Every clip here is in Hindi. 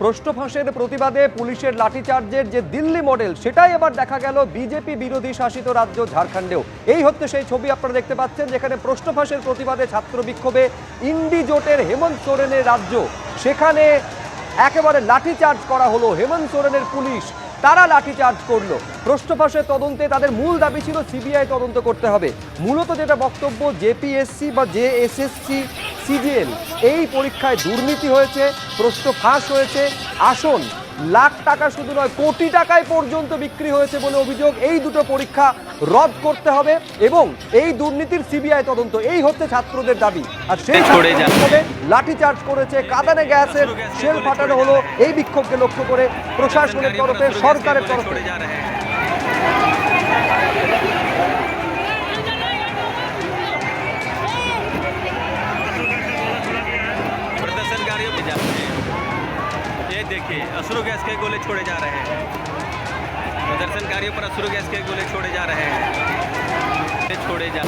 প্রশ্ন ফাঁসের প্রতিবাদে পুলিশের লাঠিচার্জের যে দিল্লি মডেল সেটাই এবার দেখা গেল বিজেপি বিরোধী শাসিত রাজ্য ঝাড়খণ্ডেও। এই হচ্ছে সেই ছবি আপনারা দেখতে পাচ্ছেন, যেখানে প্রশ্ন ফাঁসের প্রতিবাদে ছাত্র বিক্ষোভে ইন্ডি জোটের হেমন্ত সোরেনের রাজ্য, সেখানে একেবারে লাঠিচার্জ করা হলো। হেমন্ত সোরেনের পুলিশ তারা লাঠিচার্জ করলো। প্রশ্ন ফাঁসের তদন্তে তাদের মূল দাবি ছিল সিবিআই তদন্ত করতে হবে। মূলত যেটা বক্তব্য, জেপিএসসি বা জেএসএসসি সিজিএল এই পরীক্ষায় দুর্নীতি হয়েছে, প্রশ্ন ফাঁস হয়েছে, আসন লাখ টাকা শুধু নয় কোটি টাকায় পর্যন্ত বিক্রি হয়েছে বলে অভিযোগ। এই দুটো পরীক্ষা রদ করতে হবে এবং এই দুর্নীতির সিবিআই তদন্ত, এই হচ্ছে ছাত্রদের দাবি। আর সেই বিক্ষোভে লাঠিচার্জ করেছে, কাঁদানে গ্যাসের শেল ফাটানো হলো এই বিক্ষোভকে লক্ষ্য করে প্রশাসনের তরফে, সরকারের তরফে। ये देखिए अश्रु गैस के गोले छोड़े जा रहे हैं, प्रदर्शनकारियों पर अश्रु गैस के गोले छोड़े जा रहे हैं, छोड़े जा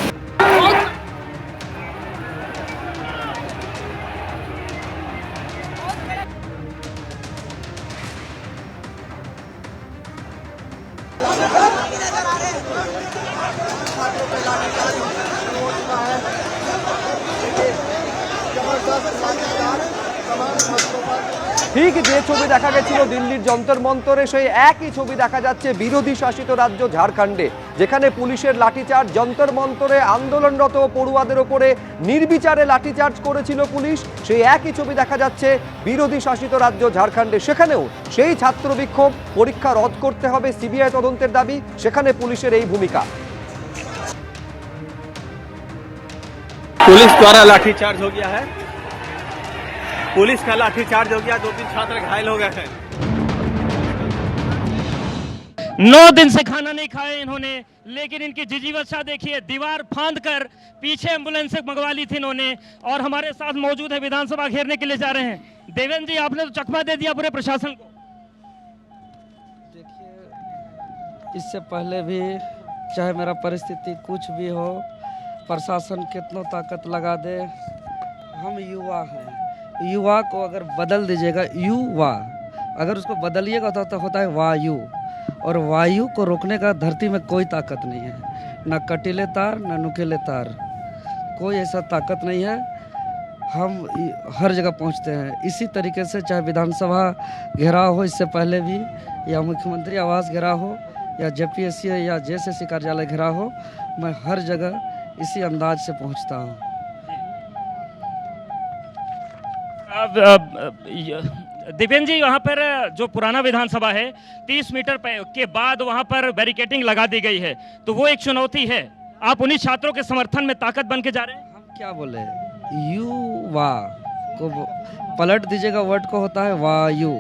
ঠিক যে ছবি দেখা গেছিল দিল্লির যন্তর মন্তরে, সেই একই ছবি দেখা যাচ্ছে বিরোধী শাসিত রাজ্য ঝাড়খণ্ডে, যেখানে পুলিশের লাঠিচার্জ, যন্তর মন্তরে আন্দোলনরত পড়ুয়াদের ওপরে নির্বিচারে লাঠিচার্জ করেছিল পুলিশ। সেই একই ছবি দেখা যাচ্ছে বিরোধী শাসিত রাজ্য ঝাড়খণ্ডে, সেখানেও সেই ছাত্র বিক্ষোভ, পরীক্ষা রদ করতে হবে, সিবিআই তদন্তের দাবি, সেখানে পুলিশের এই ভূমিকা। पुलिस द्वारा लाठीचार्ज हो गया है, पुलिस का लाठीचार्ज हो गया, 2-3 छात्र घायल हो गए हैं। 9 दिन से खाना नहीं खाए इन्होंने, लेकिन इनकी जिजीवसा देखिए, दीवार फांद कर पीछे एम्बुलेंस से मंगवा ली थी इन्होंने। और हमारे साथ मौजूद है, विधानसभा घेरने के लिए जा रहे हैं। देवेंद्र जी, आपने तो चकमा दे दिया पूरे प्रशासन को। देखिए, इससे पहले भी चाहे मेरा परिस्थिति कुछ भी हो, प्रशासन कितना ताकत लगा दे, हम युवा हैं। युवा को अगर बदल दीजिएगा, युवा अगर उसको बदलिएगा तो होता है वायु, और वायु को रोकने का धरती में कोई ताकत नहीं है, ना कटीले तार ना नुकीले तार, कोई ऐसा ताकत नहीं है। हम हर जगह पहुंचते हैं इसी तरीके से, चाहे विधानसभा घेराव हो इससे पहले भी, या मुख्यमंत्री आवास घेराव हो, या जेपीएससी या जेएसएससी कार्यालय घेराव हो, मैं हर जगह इसी अंदाज से पहुंचता हूं। दिव्यन जी, वहाँ पर जो पुराना विधानसभा है, 30 मीटर के बाद वहाँ पर बैरिकेडिंग लगा दी गई है, तो वो एक चुनौती है। आप उन्हीं छात्रों के समर्थन में ताकत बन के जा रहे हैं। हम क्या बोले, युवा को पलट दीजिएगा, वर्ड को होता है वायु,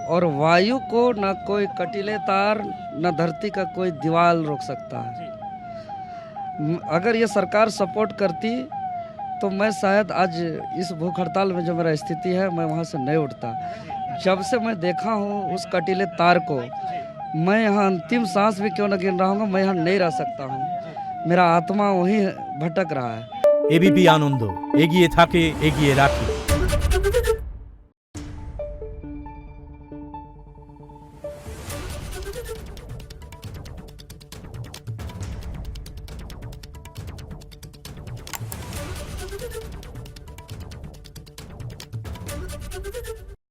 और वायु को ना कोई कटीले तार ना धरती का कोई दीवार रोक सकता है। अगर ये सरकार सपोर्ट करती तो मैं शायद आज इस भूख हड़ताल में जो मेरा स्थिति है, मैं वहाँ से नहीं उठता। जब से मैं देखा हूँ उस कटीले तार को, मैं यहाँ अंतिम सांस भी क्यों न गिन रहा हूँ, मैं यहाँ नहीं रह सकता हूँ, मेरा आत्मा वहीं भटक रहा है। एबीपी आनंद एगिए थाके एगिए राखे।